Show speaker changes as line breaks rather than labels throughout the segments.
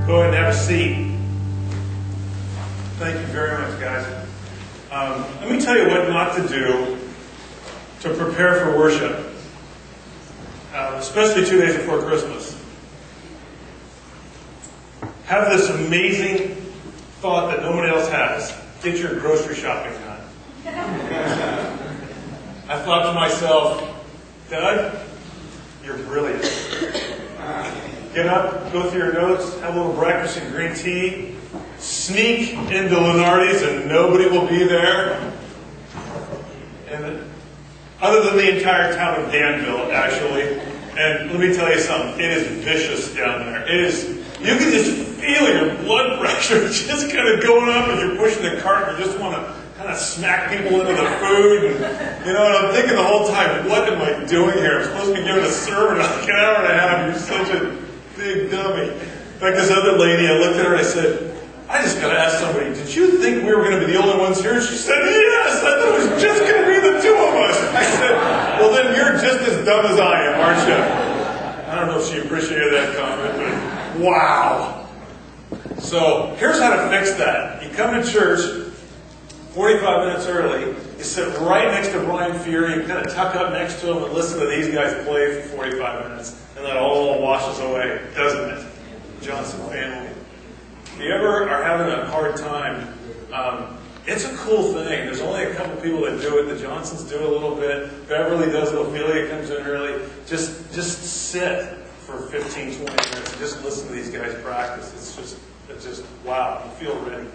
Go ahead and have a seat. Thank you very much, guys. Let me tell you what not to do to prepare for worship, especially 2 days before Christmas. Have this amazing thought that nobody else has. Get your grocery shopping done. I thought to myself, Doug, you're brilliant. Get up, go through your notes, have a little breakfast and green tea, sneak into Lenardi's and nobody will be there. And other than the entire town of Danville, actually. And let me tell you something, it is vicious down there. It is, you can just feel your blood pressure just kind of going up as you're pushing the cart. You just want to kind of smack people into the food. And, and I'm thinking the whole time, what am I doing here? I'm supposed to be giving a sermon like an hour and a half. You're such a big dummy. In fact, this other lady, I looked at her and I said, I just got to ask somebody, did you think we were going to be the only ones here? And she said, yes, I thought it was just going to be the two of us. I said, well, then you're just as dumb as I am, aren't you? I don't know if she appreciated that comment, but wow. So here's how to fix that. You come to church 45 minutes early, you sit right next to Brian Fury, you kind of tuck up next to him and listen to these guys play for 45 minutes, and that all washes away, doesn't it? Johnson family. If you ever are having a hard time, it's a cool thing. There's only a couple people that do it. The Johnsons do it a little bit. Beverly does it. Ophelia comes in early. Just sit for 15, 20 minutes and just listen to these guys practice. It's just wow. You feel ready.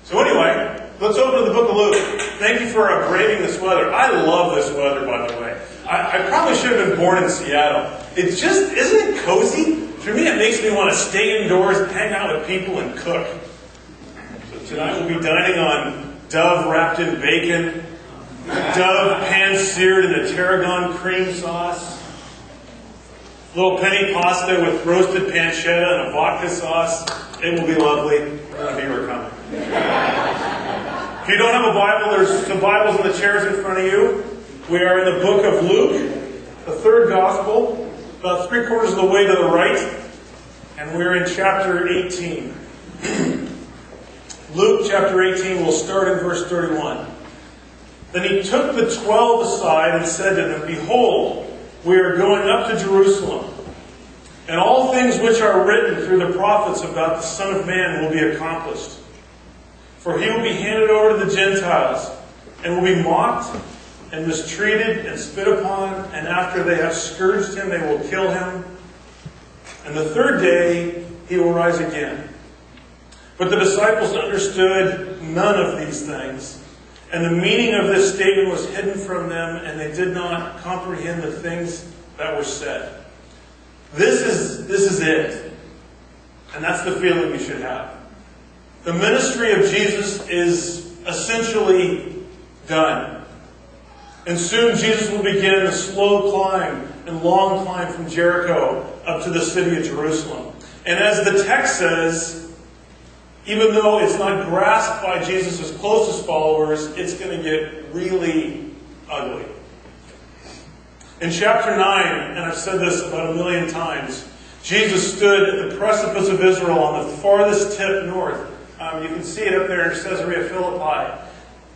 So anyway, let's open to the book of Luke. Thank you for braving this weather. I love this weather, by the way. I probably should have been born in Seattle. It's just, isn't it cozy? For me, it makes me want to stay indoors, hang out with people, and cook. So tonight we'll be dining on dove wrapped in bacon, dove pan-seared in a tarragon cream sauce, little penny pasta with roasted pancetta and a vodka sauce. It will be lovely. None of you are coming. If you don't have a Bible, there's some Bibles in the chairs in front of you. We are in the book of Luke, the third gospel, about 3/4 of the way to the right, and we're in chapter 18. Luke chapter 18, we'll start in verse 31. Then he took the 12 aside and said to them, Behold, we are going up to Jerusalem, and all things which are written through the prophets about the Son of Man will be accomplished. For he will be handed over to the Gentiles, and will be mocked, and mistreated, and spit upon, and after they have scourged him, they will kill him. And the third day, he will rise again. But the disciples understood none of these things, and the meaning of this statement was hidden from them, and they did not comprehend the things that were said. This is it. And that's the feeling you should have. The ministry of Jesus is essentially done. And soon Jesus will begin the slow climb and long climb from Jericho up to the city of Jerusalem. And as the text says, even though it's not grasped by Jesus' closest followers, it's going to get really ugly. In chapter 9, and I've said this about 1,000,000 times, Jesus stood at the precipice of Israel on the farthest tip north. You can see it up there in Caesarea Philippi.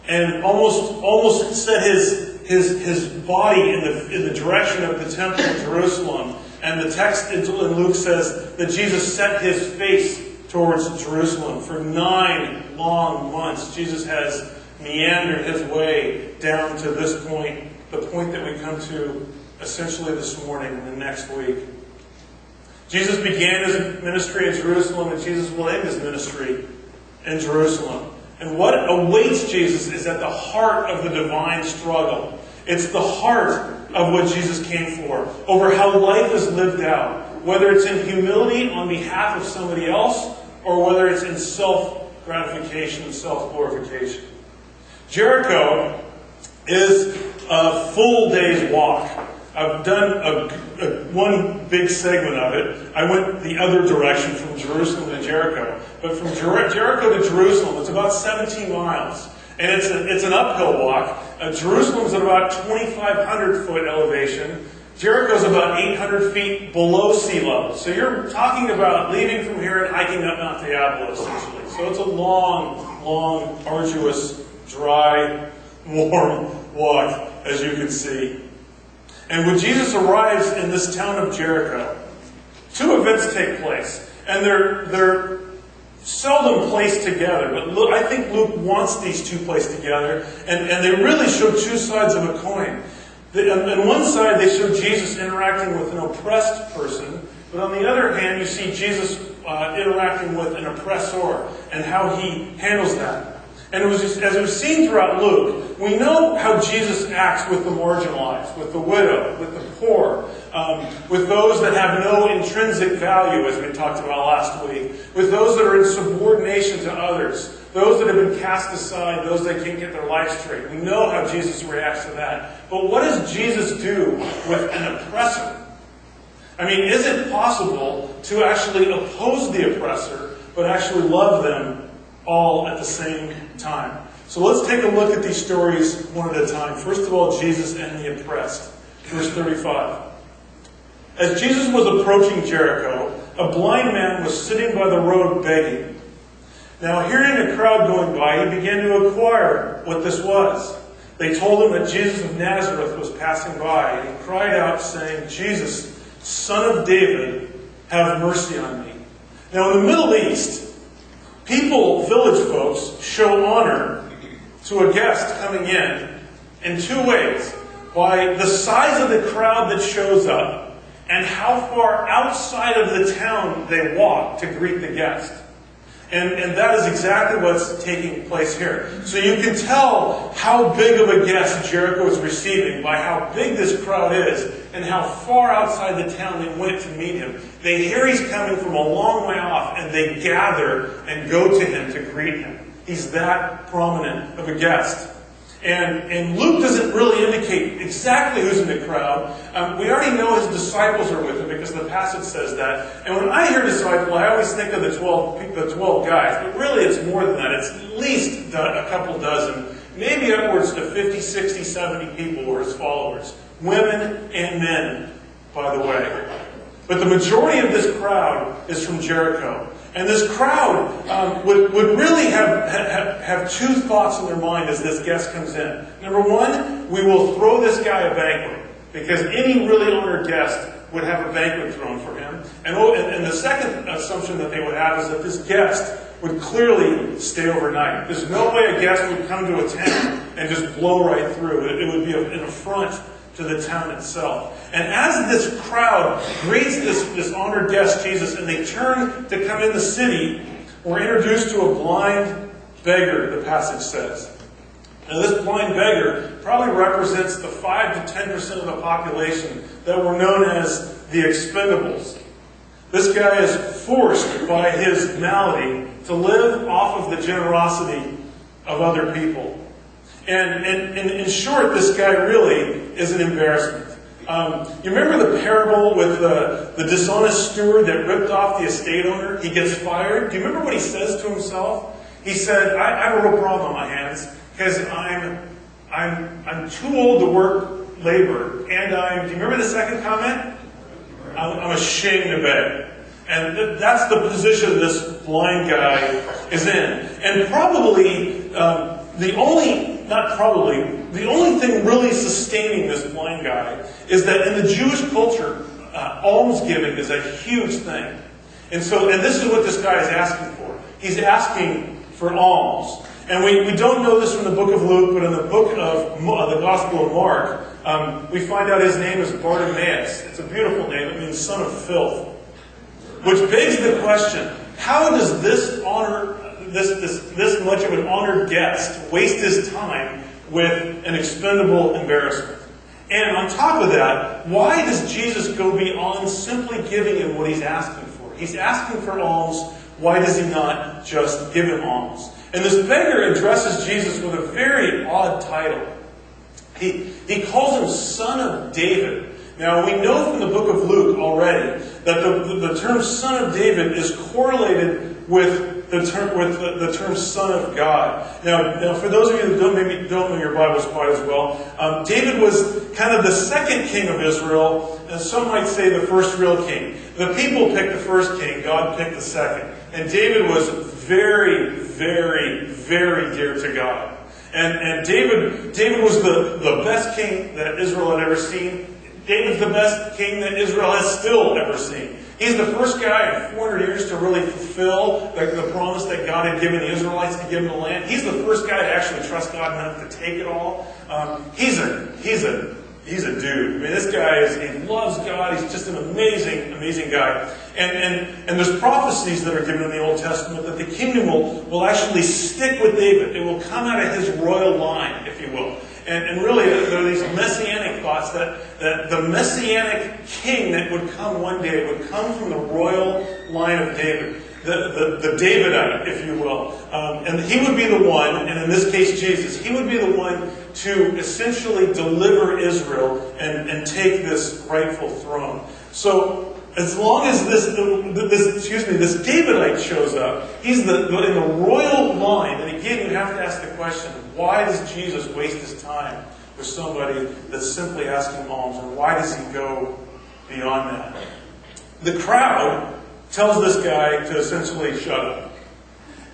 And almost set his body in the direction of the temple of Jerusalem. And the text in Luke says that Jesus set his face towards Jerusalem. For 9 long months, Jesus has meandered his way down to this point, the point that we come to essentially this morning and the next week. Jesus began his ministry in Jerusalem, and Jesus will end his ministry in Jerusalem. And what awaits Jesus is at the heart of the divine struggle. It's the heart of what Jesus came for, over how life is lived out, whether it's in humility on behalf of somebody else, or whether it's in self-gratification and self-glorification. Jericho is a full day's walk. I've done one big segment of it. I went the other direction from Jerusalem to Jericho. But from Jericho to Jerusalem, it's about 17 miles. And it's an uphill walk. Jerusalem's at about 2,500 foot elevation. Jericho's about 800 feet below sea level. So you're talking about leaving from here and hiking up Mount Diablo, essentially. So it's a long, long, arduous, dry, warm walk, as you can see. And when Jesus arrives in this town of Jericho, two events take place. And they're seldom placed together. But I think Luke wants these two placed together. And they really show two sides of a coin. On one side, they show Jesus interacting with an oppressed person, but on the other hand, you see Jesus interacting with an oppressor and how he handles that. And as we've seen throughout Luke, we know how Jesus acts with the marginalized, with the widow, with the poor, with those that have no intrinsic value, as we talked about last week, with those that are in subordination to others, those that have been cast aside, those that can't get their life straight. We know how Jesus reacts to that. But what does Jesus do with an oppressor? I mean, is it possible to actually oppose the oppressor, but actually love them all at the same time? So let's take a look at these stories one at a time. First of all, Jesus and the oppressed. Verse 35. As Jesus was approaching Jericho, a blind man was sitting by the road begging. Now, hearing a crowd going by, he began to inquire what this was. They told him that Jesus of Nazareth was passing by, and he cried out, saying, "Jesus, Son of David, have mercy on me." Now, in the Middle East, village folks, show honor to a guest coming in two ways. By the size of the crowd that shows up, and how far outside of the town they walk to greet the guest. And that is exactly what's taking place here. So you can tell how big of a guest Jericho is receiving by how big this crowd is and how far outside the town they went to meet him. They hear he's coming from a long way off, and they gather and go to him to greet him. He's that prominent of a guest. And Luke doesn't really indicate exactly who's in the crowd. We already know his disciples are with him because the passage says that. And when I hear disciple, I always think of the 12 guys. But really it's more than that. It's at least a couple dozen, maybe upwards to 50, 60, 70 people who are his followers. Women and men, by the way. But the majority of this crowd is from Jericho. And this crowd would really have two thoughts in their mind as this guest comes in. Number one, we will throw this guy a banquet, because any really honored guest would have a banquet thrown for him. And the second assumption that they would have is that this guest would clearly stay overnight. There's no way a guest would come to a town and just blow right through. It would be an affront to the town itself. And as this crowd greets this honored guest, Jesus, and they turn to come in the city, we're introduced to a blind beggar, the passage says. Now this blind beggar probably represents the 5 to 10% of the population that were known as the expendables. This guy is forced by his malady to live off of the generosity of other people. And in short, this guy really is an embarrassment. You remember the parable with the dishonest steward that ripped off the estate owner? He gets fired. Do you remember what he says to himself? He said, I have a real problem on my hands because I'm too old to work labor. And do you remember the second comment? I'm ashamed to beg. And that's the position this blind guy is in. And probably the only thing really sustaining this blind guy is that in the Jewish culture, almsgiving is a huge thing. And this is what this guy is asking for. He's asking for alms. And we don't know this from the book of Luke, but in the book of the Gospel of Mark, we find out his name is Bartimaeus. It's a beautiful name. It means son of filth. Which begs the question, how does this much of an honored guest waste his time with an expendable embarrassment? And on top of that, why does Jesus go beyond simply giving him what he's asking for? He's asking for alms. Why does he not just give him alms? And this beggar addresses Jesus with a very odd title. He calls him Son of David. Now, we know from the book of Luke already that the term Son of David is correlated with the term Son of God. Now, for those of you that maybe don't know your Bibles quite as well, David was kind of the second king of Israel, and some might say the first real king. The people picked the first king, God picked the second. And David was very, very, very dear to God. And David was the best king that Israel had ever seen. David's the best king that Israel has still ever seen. He's the first guy in 400 years to really fulfill the promise that God had given the Israelites to give them the land. He's the first guy to actually trust God enough to take it all. He's a dude. I mean, this guy he loves God. He's just an amazing, amazing guy. And there's prophecies that are given in the Old Testament that the kingdom will actually stick with David. It will come out of his royal line, if you will. And really, there are these messianic thoughts that the messianic king that would come one day would come from the royal line of David. The Davidite, if you will. And he would be the one, and in this case Jesus, he would be the one to essentially deliver Israel and take this rightful throne. So, as long as this Davidite shows up, he's in the royal line. And again, you have to ask the question, why does Jesus waste his time with somebody that's simply asking alms? And why does he go beyond that? The crowd tells this guy to essentially shut up.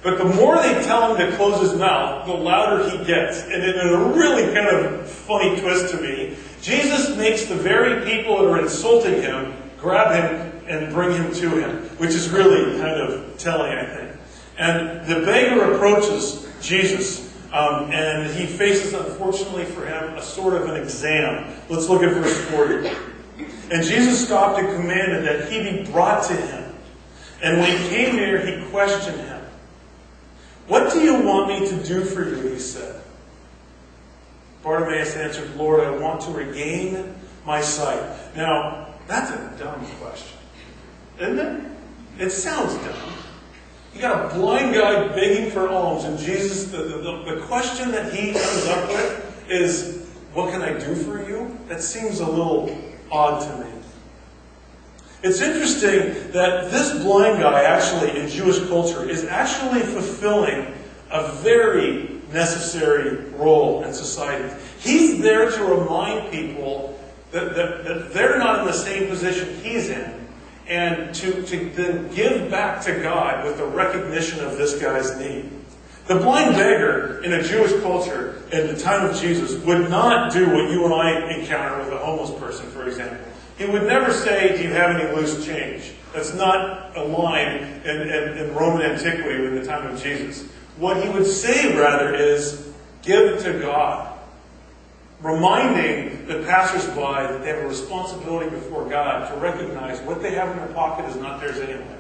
But the more they tell him to close his mouth, the louder he gets. And in a really kind of funny twist to me, Jesus makes the very people that are insulting him grab him and bring him to him, which is really kind of telling, I think. And the beggar approaches Jesus, and he faces, unfortunately for him, a sort of an exam. Let's look at verse 40. And Jesus stopped and commanded that he be brought to him. And when he came near, he questioned him. "What do you want me to do for you?" he said. Bartimaeus answered, "Lord, I want to regain my sight." Now, that's a dumb question, isn't it? It sounds dumb. You got a blind guy begging for alms, and Jesus, the question that he comes up with is, "What can I do for you?" That seems a little odd to me. It's interesting that this blind guy actually, in Jewish culture, is actually fulfilling a very necessary role in society. He's there to remind people that they're not in the same position he's in, and to then give back to God with the recognition of this guy's need. The blind beggar in a Jewish culture in the time of Jesus would not do what you and I encounter with a homeless person, for example. He would never say, "Do you have any loose change?" That's not a line in Roman antiquity in the time of Jesus. What he would say, rather, is, "Give to God." Reminding the passersby that they have a responsibility before God to recognize what they have in their pocket is not theirs anyway.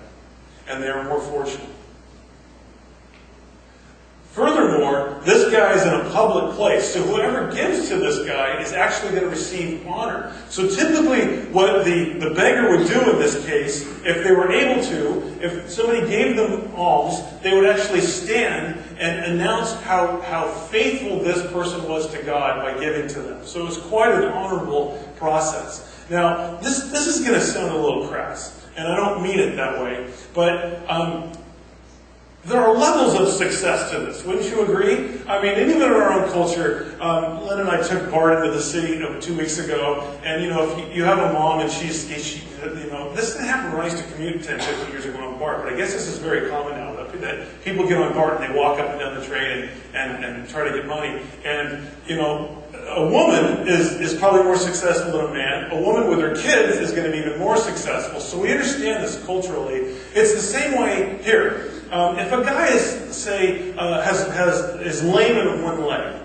And they are more fortunate. Furthermore, this guy is in a public place, so whoever gives to this guy is actually going to receive honor. So typically what the beggar would do in this case, if they were able to, if somebody gave them alms, they would actually stand and announce how faithful this person was to God by giving to them. So it was quite an honorable process. Now, this is going to sound a little crass, and I don't mean it that way, but there are levels of success to this. Wouldn't you agree? I mean, even in our own culture, Lynn and I took Bart into the city 2 weeks ago, and if you have a mom and she this didn't happen when I used to commute 10, 15 years ago on Bart, but I guess this is very common now that people get on Bart and they walk up and down the train and try to get money. And a woman is probably more successful than a man. A woman with her kids is going to be even more successful. So we understand this culturally. It's the same way here. If a guy is lame in one leg,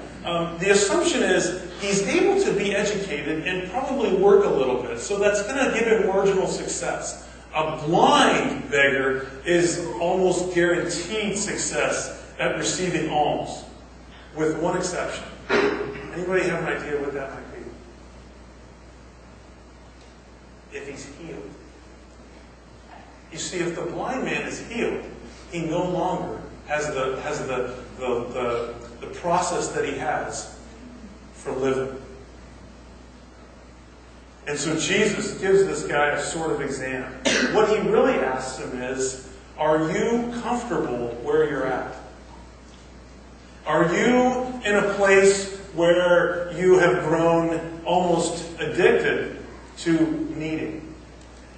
the assumption is he's able to be educated and probably work a little bit. So that's going to give him marginal success. A blind beggar is almost guaranteed success at receiving alms, with one exception. Anybody have an idea what that might be? If he's healed. You see, if the blind man is healed, he no longer has the process that he has for living. And so Jesus gives this guy a sort of exam. What he really asks him is, Are you comfortable where you're at? Are you in a place where you have grown almost addicted to needing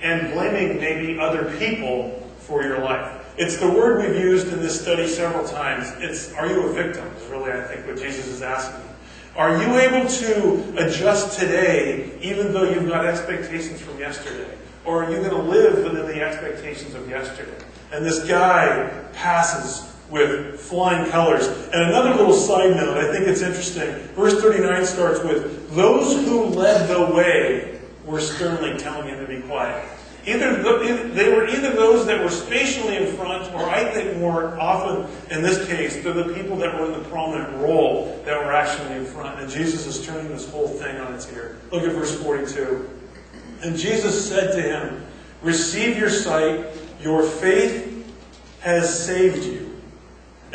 and blaming maybe other people for your life? It's the word we've used in this study several times. Are you a victim? Is really, I think, what Jesus is asking. Are you able to adjust today even though you've got expectations from yesterday? Or are you going to live within the expectations of yesterday? And this guy passes with flying colors. And another little side note, I think it's interesting. Verse 39 starts with, those who led the way were sternly telling him to be quiet. They were either those that were spatially in front, or I think more often in this case, they're the people that were in the prominent role that were actually in front. And Jesus is turning this whole thing on its ear. Look at verse 42. And Jesus said to him, receive your sight, your faith has saved you.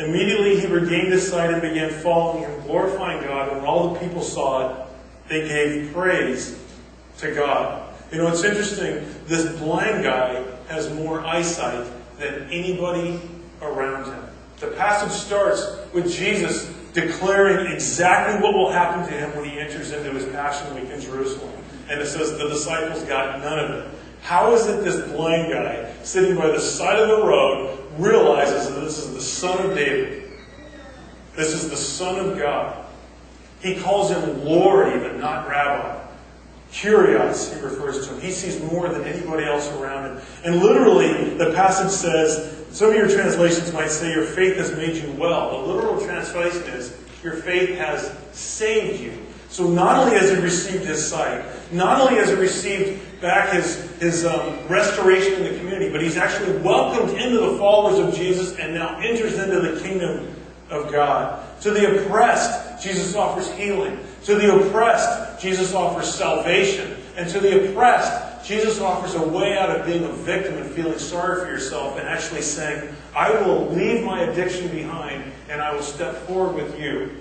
Immediately he regained his sight and began following him, glorifying God. When all the people saw it, they gave praise to God. You know, it's interesting, this blind guy has more eyesight than anybody around him. The passage starts with Jesus declaring exactly what will happen to him when he enters into his Passion Week in Jerusalem. And it says the disciples got none of it. How is it this blind guy, sitting by the side of the road, realizes that this is the Son of David? This is the Son of God. He calls him Lord even, not Rabbi. Kyrios, he refers to him. He sees more than anybody else around him. And literally, the passage says, some of your translations might say, your faith has made you well. The literal translation is, your faith has saved you. So not only has he received his sight, not only has he received back his restoration in the community, but he's actually welcomed into the followers of Jesus and now enters into the kingdom of God. To the oppressed, Jesus offers healing. To the oppressed, Jesus offers salvation. And to the oppressed, Jesus offers a way out of being a victim and feeling sorry for yourself and actually saying, I will leave my addiction behind and I will step forward with you,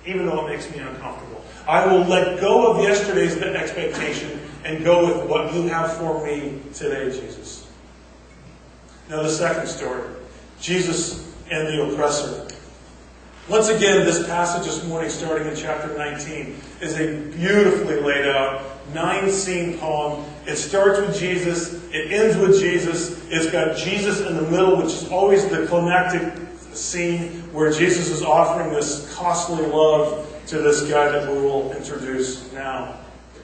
even though it makes me uncomfortable. I will let go of yesterday's expectation and go with what you have for me today, Jesus. Now the second story, Jesus and the oppressor. Once again, this passage this morning, starting in chapter 19, is a beautifully laid out, 9-scene poem. It starts with Jesus, it ends with Jesus, it's got Jesus in the middle, which is always the climactic scene where Jesus is offering this costly love to this guy that we will introduce now.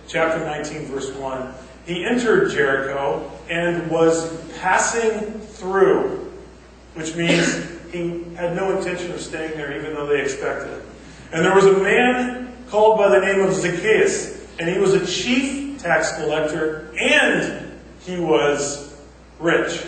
Chapter 19, verse 1. He entered Jericho and was passing through, which means he had no intention of staying there even though they expected it. And there was a man called by the name of Zacchaeus, and he was a chief tax collector, and he was rich.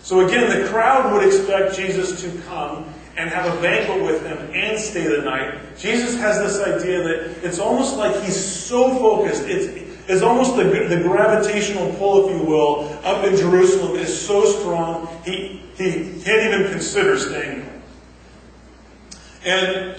So again, the crowd would expect Jesus to come and have a banquet with him and stay the night. Jesus has this idea that it's almost like he's so focused. It's almost the gravitational pull, if you will, up in Jerusalem is so strong, he can't even consider staying there. And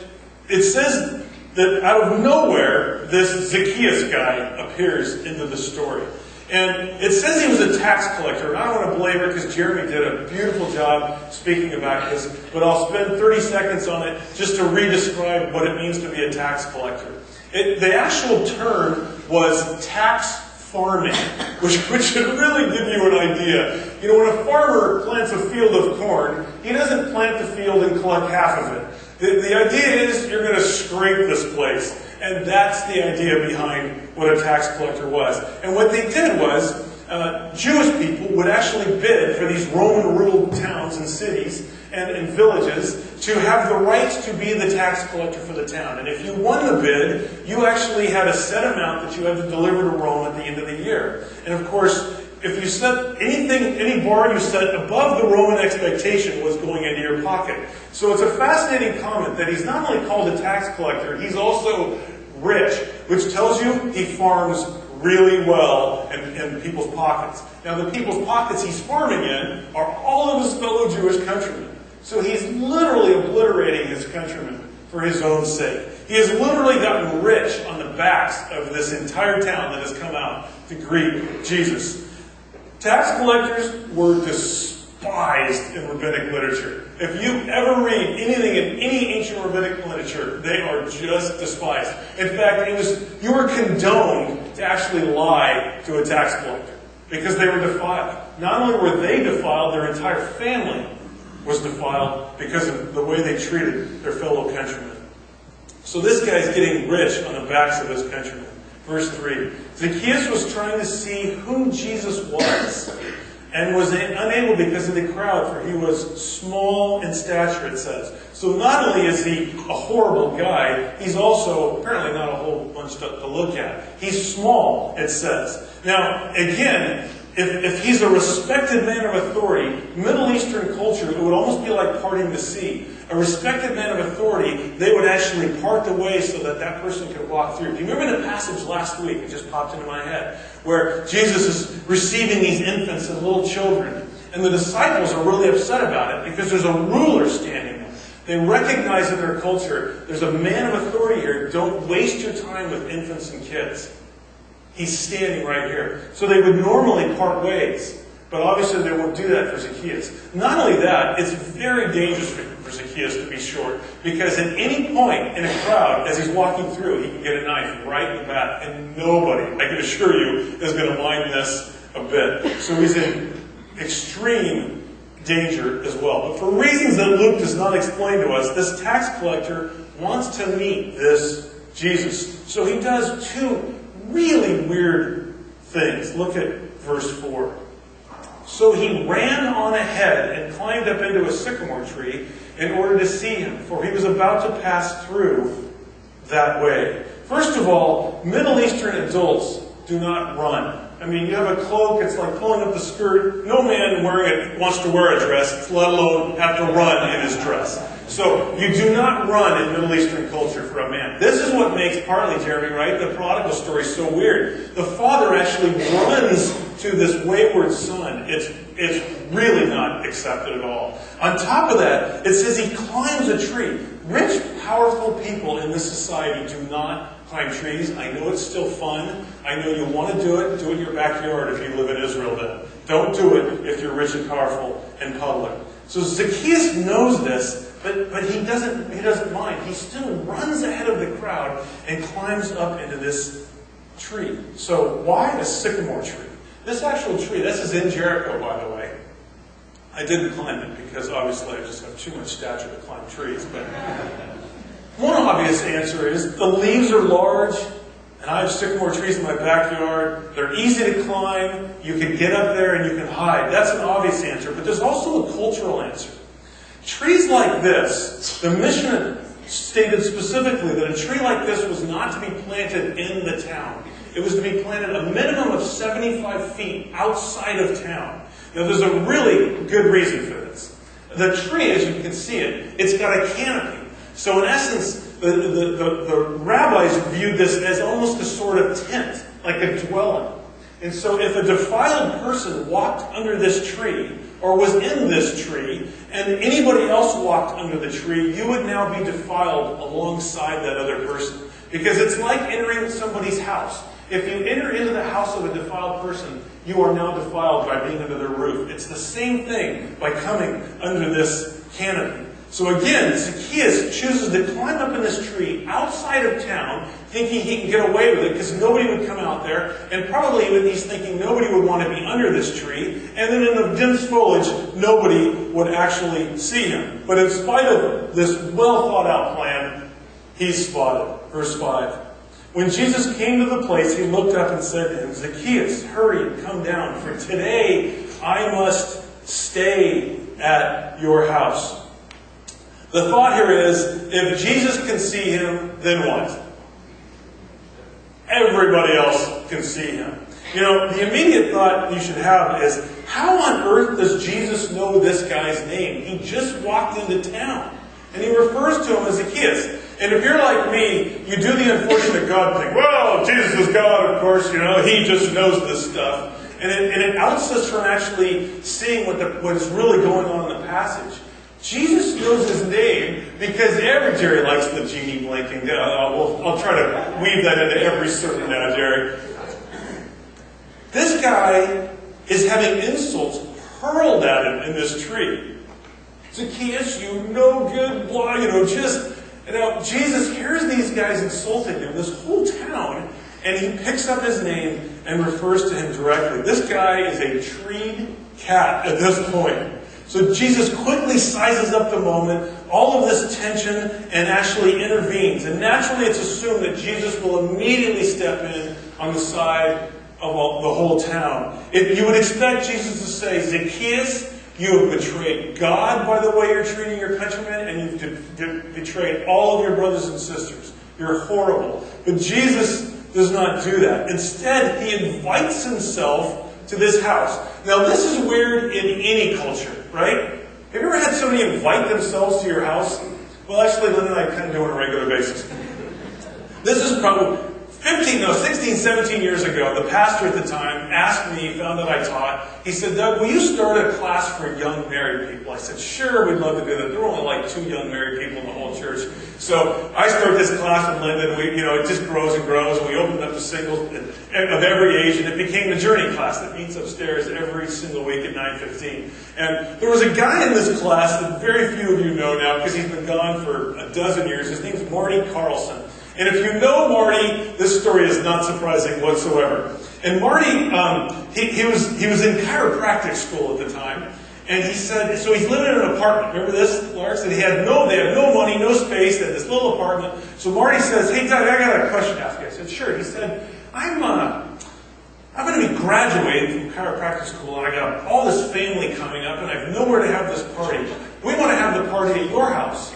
it says that out of nowhere, this Zacchaeus guy appears into the story. And it says he was a tax collector. And I don't want to belabor it because Jeremy did a beautiful job speaking about this. But I'll spend 30 seconds on it just to re-describe what it means to be a tax collector. The actual term was tax farming, which should really give you an idea. You know, when a farmer plants a field of corn, he doesn't plant the field and collect half of it. The idea is you're going to scrape this place. And that's the idea behind what a tax collector was. And what they did was, Jewish people would actually bid for these Roman-ruled towns and cities and villages to have the right to be the tax collector for the town. And if you won the bid, you actually had a set amount that you had to deliver to Rome at the end of the year. And of course, if you set any bar you set above the Roman expectation was going into your pocket. So it's a fascinating comment that he's not only called a tax collector, he's also rich, which tells you he farms really well in people's pockets. Now the people's pockets he's farming in are all of his fellow Jewish countrymen. So he's literally obliterating his countrymen for his own sake. He has literally gotten rich on the backs of this entire town that has come out to greet Jesus. Tax collectors were despised in rabbinic literature. If you ever read anything in any ancient rabbinic literature, they are just despised. In fact, you were condoned to actually lie to a tax collector because they were defiled. Not only were they defiled, their entire family was defiled because of the way they treated their fellow countrymen. So this guy's getting rich on the backs of his countrymen. Verse 3. Zacchaeus was trying to see who Jesus was, and was unable because of the crowd, for he was small in stature, it says. So not only is he a horrible guy, he's also apparently not a whole bunch to look at. He's small, it says. Now, again, if he's a respected man of authority, Middle Eastern culture, it would almost be like parting the sea. A respected man of authority, they would actually part the way so that that person could walk through. Do you remember the passage last week? It just popped into my head. Where Jesus is receiving these infants and little children. And the disciples are really upset about it because there's a ruler standing there. They recognize in their culture, there's a man of authority here. Don't waste your time with infants and kids. He's standing right here. So they would normally part ways. But obviously they won't do that for Zacchaeus. Not only that, it's very dangerous for Zacchaeus to be short. Because at any point in a crowd, as he's walking through, he can get a knife right in the back. And nobody, I can assure you, is going to mind this a bit. So he's in extreme danger as well. But for reasons that Luke does not explain to us, this tax collector wants to meet this Jesus. So he does two really weird things. Look at verse 4. So he ran on ahead and climbed up into a sycamore tree in order to see him, for he was about to pass through that way. First of all, Middle Eastern adults do not run. I mean, you have a cloak, it's like pulling up the skirt. No man wearing it wants to wear a dress, let alone have to run in his dress. So you do not run in Middle Eastern culture for a man. This is what makes partly, Jeremy, right, the prodigal story so weird. The father actually runs to this wayward son. It's really not accepted at all. On top of that, it says he climbs a tree. Rich, powerful people in this society do not climb trees. I know it's still fun. I know you want to do it. Do it in your backyard if you live in Israel then. Don't do it if you're rich and powerful in public. So Zacchaeus knows this, but he doesn't mind. He still runs ahead of the crowd and climbs up into this tree. So why a sycamore tree? This actual tree, this is in Jericho, by the way. I didn't climb it because obviously I just have too much stature to climb trees. But one obvious answer is the leaves are large, and I have sycamore trees in my backyard. They're easy to climb. You can get up there and you can hide. That's an obvious answer. But there's also a cultural answer. Trees like this, the mission stated specifically that a tree like this was not to be planted in the town. It was to be planted a minimum of 75 feet outside of town. Now there's a really good reason for this. The tree, as you can see it, it's got a canopy. So in essence, the rabbis viewed this as almost a sort of tent, like a dwelling. And so if a defiled person walked under this tree, or was in this tree, and anybody else walked under the tree, you would now be defiled alongside that other person. Because it's like entering somebody's house. If you enter into the house of a defiled person, you are now defiled by being under their roof. It's the same thing by coming under this canopy. So again, Zacchaeus chooses to climb up in this tree outside of town, thinking he can get away with it because nobody would come out there, and probably even he's thinking nobody would want to be under this tree, and then in the dense foliage, nobody would actually see him. But in spite of this well thought out plan, he's spotted. Verse 5. When Jesus came to the place, he looked up and said to him, Zacchaeus, hurry and come down, for today I must stay at your house. The thought here is, if Jesus can see him, then what? Everybody else can see him. You know, the immediate thought you should have is, how on earth does Jesus know this guy's name? He just walked into town. And he refers to him as Zacchaeus. And if you're like me, you do the unfortunate God thing. Well, Jesus is God, of course, you know, he just knows this stuff. And it outs us from actually seeing what's really going on in the passage. Jesus knows his name because Jerry likes the genie blinking. I'll try to weave that into every sermon now, Jerry. This guy is having insults hurled at him in this tree. Zacchaeus, you no good, blah, Jesus hears these guys insulting him, this whole town, and he picks up his name and refers to him directly. This guy is a treed cat at this point. So Jesus quickly sizes up the moment, all of this tension, and actually intervenes. And naturally it's assumed that Jesus will immediately step in on the side of the whole town. You would expect Jesus to say, Zacchaeus, you have betrayed God by the way you're treating your countrymen, and you've betrayed all of your brothers and sisters. You're horrible. But Jesus does not do that. Instead, he invites himself to this house. Now, this is weird in any culture, right? Have you ever had somebody invite themselves to your house? Well, actually, Lynn and I kind of do on a regular basis. This is probably 16, 17 years ago. The pastor at the time asked me, found that I taught. He said, Doug, will you start a class for young married people? I said, sure, we'd love to do that. There were only like 2 young married people in the whole church. So I start this class with Linda, and it just grows and grows. And we opened it up to singles of every age, and it became the Journey class that meets upstairs every single week at 9:15. And there was a guy in this class that very few of you know now because he's been gone for a dozen years. His name's Marty Carlson. And if you know Marty, this story is not surprising whatsoever. And Marty, he was in chiropractic school at the time, and he said, so he's living in an apartment. Remember this, Lars? And they had no money, no space. They had this little apartment. So Marty says, hey, Doug, I got a question to ask you. I said, sure. He said, I'm going to be graduating from chiropractic school, and I got all this family coming up, and I have nowhere to have this party. We want to have the party at your house.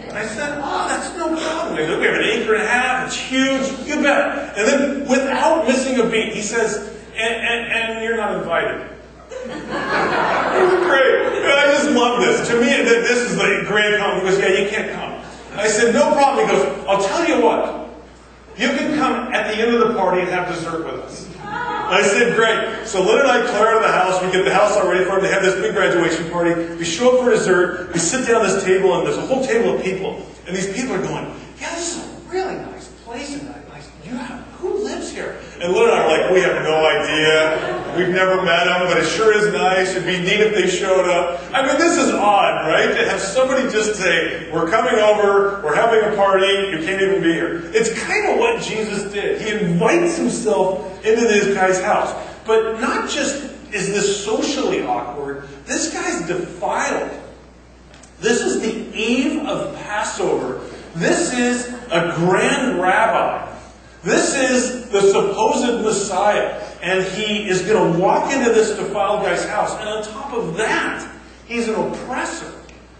And I said, oh, that's no problem. We have an acre and a half. It's huge. You bet. And then, without missing a beat, he says, and you're not invited. It was great. And I just love this. To me, this is the grand compliment. He goes, yeah, you can't come. I said, no problem. He goes, I'll tell you what. You can come at the end of the party and have dessert with us. I said, great. So Lynn and I clear out of the house. We get the house all ready for him. They have this big graduation party. We show up for dessert. We sit down at this table, and there's a whole table of people. And these people are going, yeah, this is a really nice place. And who lives here? And Lynn and I are like, we have no idea. We've never met them, but it sure is nice. It'd be neat if they showed up. I mean, this is odd, right? To have somebody just say, we're coming over, we're having a party, you can't even be here. It's kind of what Jesus did. He invites himself into this guy's house. But not just is this socially awkward, this guy's defiled. This is the eve of Passover. This is a grand rabbi. This is the supposed Messiah. And he is going to walk into this defiled guy's house. And on top of that, he's an oppressor.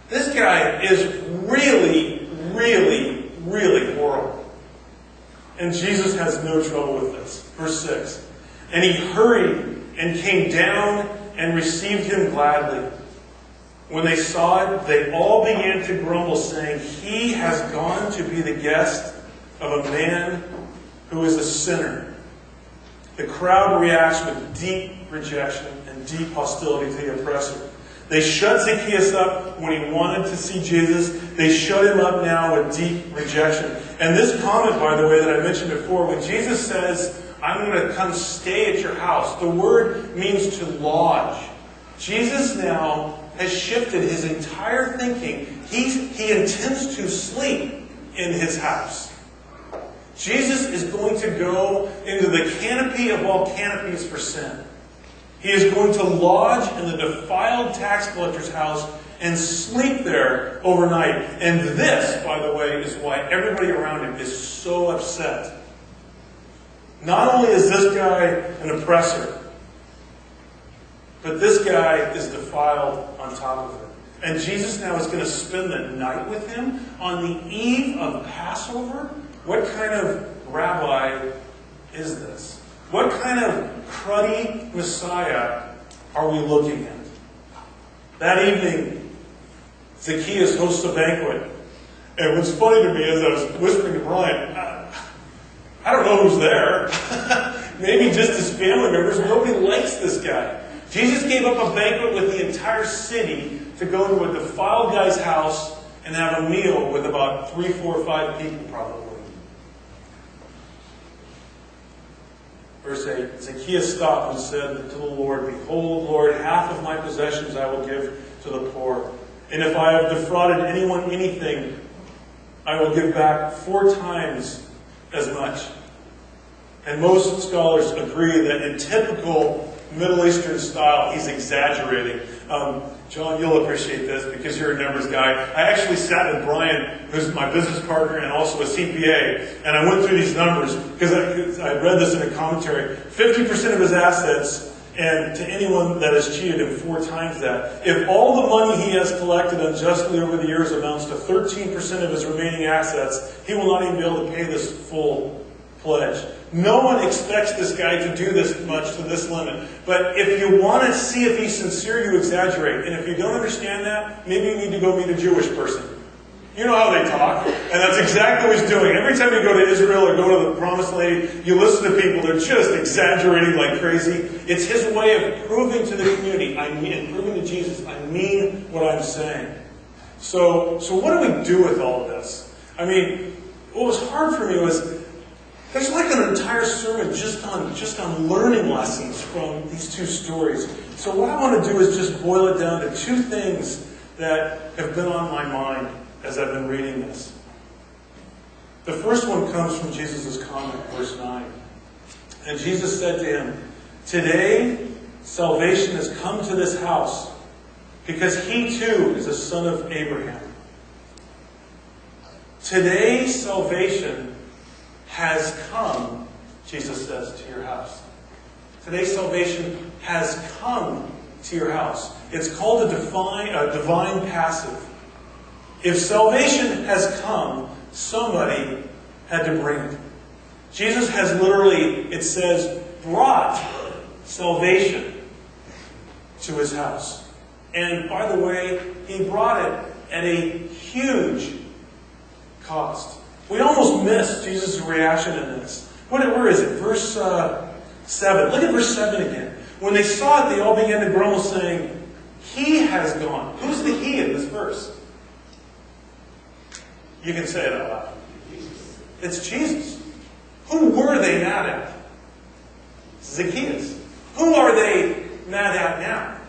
This guy is really, really, really horrible. And Jesus has no trouble with this. Verse 6. And he hurried and came down and received him gladly. When they saw it, they all began to grumble, saying, he has gone to be the guest of a man who is a sinner. The crowd reacts with deep rejection and deep hostility to the oppressor. They shut Zacchaeus up when he wanted to see Jesus. They shut him up now with deep rejection. And this comment, by the way, that I mentioned before, when Jesus says, I'm going to come stay at your house, the word means to lodge. Jesus now has shifted his entire thinking. He intends to sleep in his house. Jesus is going to go into the canopy of all canopies for sin. He is going to lodge in the defiled tax collector's house and sleep there overnight. And this, by the way, is why everybody around him is so upset. Not only is this guy an oppressor, but this guy is defiled on top of it. And Jesus now is going to spend the night with him on the eve of Passover? What kind of rabbi is this? What kind of cruddy Messiah are we looking at? That evening, Zacchaeus hosts a banquet. And what's funny to me is I was whispering to Brian, I don't know who's there. Maybe just his family members. Nobody likes this guy. Jesus gave up a banquet with the entire city to go to a defiled guy's house and have a meal with about 3, 4, 5 people probably. Verse 8, Zacchaeus stopped and said to the Lord, Behold, Lord, half of my possessions I will give to the poor. And if I have defrauded anyone anything, I will give back 4 times as much. And most scholars agree that in typical Middle Eastern style, he's exaggerating. John, you'll appreciate this because you're a numbers guy. I actually sat with Brian, who's my business partner and also a CPA, and I went through these numbers because I read this in a commentary. 50% of his assets, and to anyone that has cheated him 4 times that. If all the money he has collected unjustly over the years amounts to 13% of his remaining assets, he will not even be able to pay this full pledge. No one expects this guy to do this much to this limit. But if you want to see if he's sincere, you exaggerate. And if you don't understand that, maybe you need to go meet a Jewish person. You know how they talk. And that's exactly what he's doing. Every time you go to Israel or go to the Promised Land, you listen to people, they're just exaggerating like crazy. It's his way of proving to the community, and proving to Jesus, I mean what I'm saying. So what do we do with all of this? I mean, what was hard for me was, there's like an entire sermon just on learning lessons from these 2 stories. So what I want to do is just boil it down to 2 things that have been on my mind as I've been reading this. The first one comes from Jesus' comment, verse 9. And Jesus said to him, Today salvation has come to this house, because he too is a son of Abraham. Today salvation has come, Jesus says, to your house. Today salvation has come to your house. It's called a divine passive. If salvation has come, somebody had to bring it. Jesus has literally, it says, brought salvation to his house. And by the way, he brought it at a huge cost. We almost missed Jesus' reaction in this. Where is it? Verse 7. Look at verse 7 again. When they saw it, they all began to grumble, saying, He has gone. Who's the he in this verse? You can say it out loud. It's Jesus. Who were they mad at? Zacchaeus. Who are they mad at now?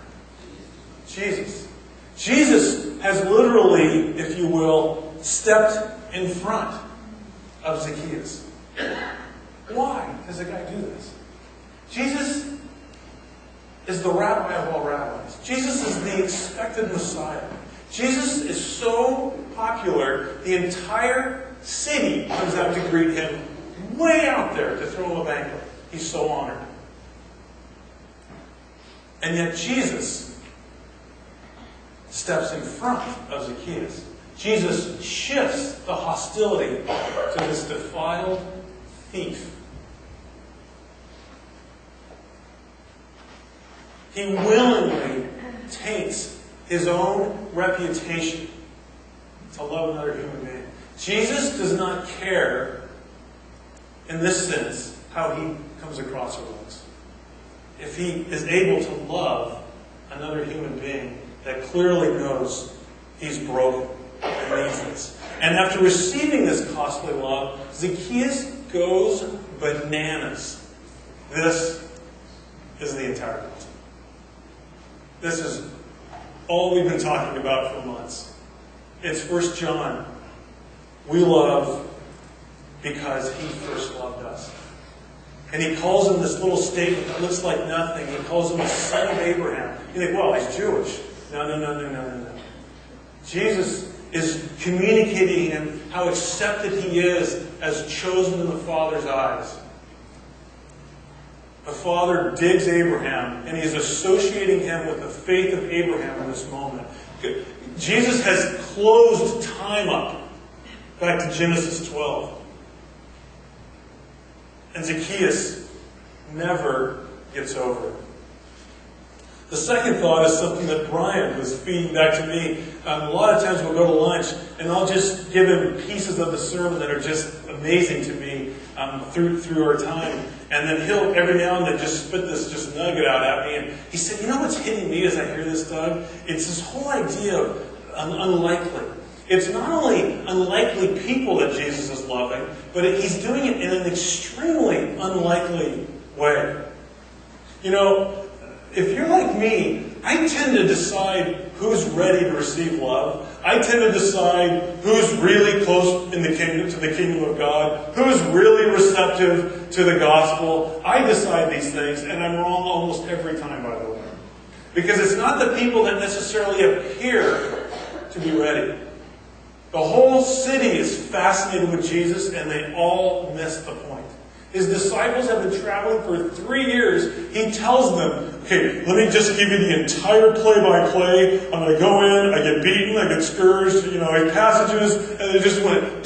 Jesus. Jesus has literally, if you will, stepped in front of Zacchaeus. Why does a guy do this? Jesus is the rabbi of all rabbis. Jesus is the expected Messiah. Jesus is so popular, the entire city comes out to greet him, way out there to throw him a banquet. He's so honored. And yet Jesus steps in front of Zacchaeus. Jesus shifts the hostility to this defiled thief. He willingly taints his own reputation to love another human being. Jesus does not care, in this sense, how he comes across or looks. If he is able to love another human being that clearly knows he's broken and needs this. And after receiving this costly love, Zacchaeus goes bananas. This is the entire gospel. This is all we've been talking about for months. It's 1 John. We love because he first loved us. And he calls him this little statement that looks like nothing. He calls him the son of Abraham. You think, well, he's Jewish. No. Jesus is communicating him how accepted he is as chosen in the Father's eyes. The Father digs Abraham, and he is associating him with the faith of Abraham in this moment. Jesus has closed time up back to Genesis 12. And Zacchaeus never gets over it. The second thought is something that Brian was feeding back to me. A lot of times we'll go to lunch, and I'll just give him pieces of the sermon that are just amazing to me through our time. And then he'll every now and then just spit this just nugget out at me. And he said, you know what's hitting me as I hear this, Doug? It's this whole idea of unlikely. It's not only unlikely people that Jesus is loving, but he's doing it in an extremely unlikely way. You know, if you're like me, I tend to decide who's ready to receive love. I tend to decide who's really close in the kingdom, to the kingdom of God, who's really receptive to the gospel. I decide these things, and I'm wrong almost every time, by the way. Because it's not the people that necessarily appear to be ready. The whole city is fascinated with Jesus, and they all miss the point. His disciples have been traveling for 3 years. He tells them, okay, let me just give you the entire play-by-play. I'm going to go in, I get beaten, I get scourged, in passages, and they just went,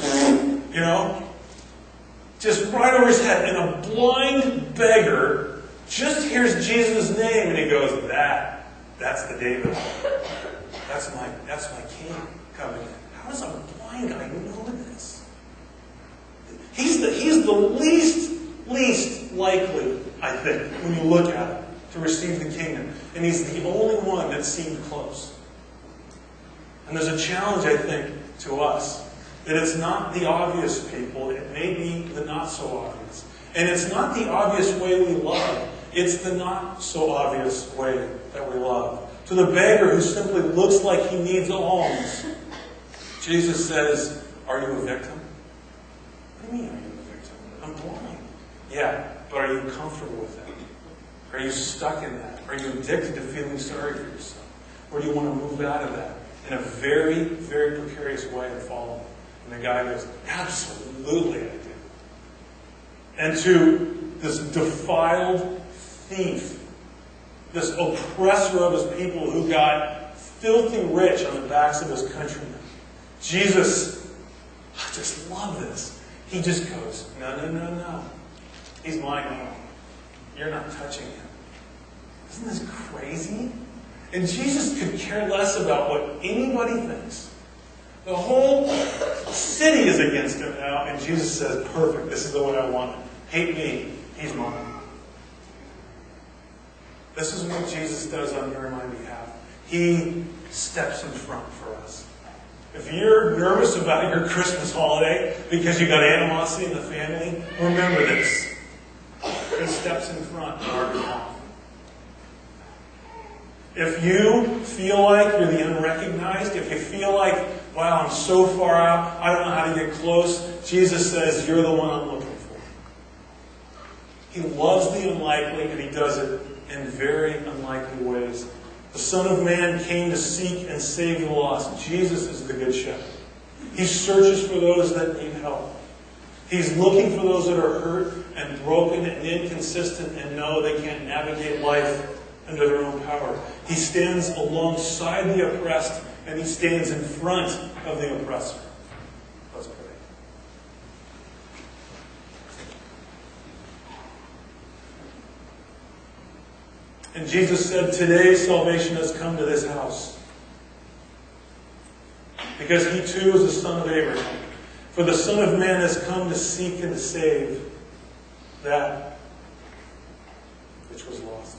just right over his head. And a blind beggar just hears Jesus' name, and he goes, that's the David. That's my king coming in. How does a blind guy know this? He's the least likely, I think, when you look at it, to receive the kingdom. And he's the only one that seemed close. And there's a challenge, I think, to us, that it's not the obvious people, it may be the not so obvious. And it's not the obvious way we love, it's the not so obvious way that we love. To the beggar who simply looks like he needs alms, Jesus says, are you a victim? What do you mean, are you a victim? I'm blind. Yeah, but are you comfortable with that? Are you stuck in that? Are you addicted to feeling sorry for yourself? Or do you want to move out of that in a very, very precarious way and follow him? And the guy goes, absolutely I do. And to this defiled thief, this oppressor of his people who got filthy rich on the backs of his countrymen, Jesus, I just love this. He just goes, no. He's mine now. You're not touching him. Isn't this crazy? And Jesus could care less about what anybody thinks. The whole city is against him now, and Jesus says, perfect, this is the way I want it. Hate me, he's mine. This is what Jesus does on your and my behalf. He steps in front for us. If you're nervous about your Christmas holiday because you got animosity in the family, remember this. He steps in front on our behalf. If you feel like you're the unrecognized, if you feel like, wow, I'm so far out, I don't know how to get close, Jesus says, you're the one I'm looking for. He loves the unlikely, and he does it in very unlikely ways. The Son of Man came to seek and save the lost. Jesus is the Good Shepherd. He searches for those that need help. He's looking for those that are hurt and broken and inconsistent and know they can't navigate life under their own power. He stands alongside the oppressed, and he stands in front of the oppressor. Let's pray. And Jesus said, today salvation has come to this house. Because he too is the son of Abraham. For the Son of Man has come to seek and to save that which was lost.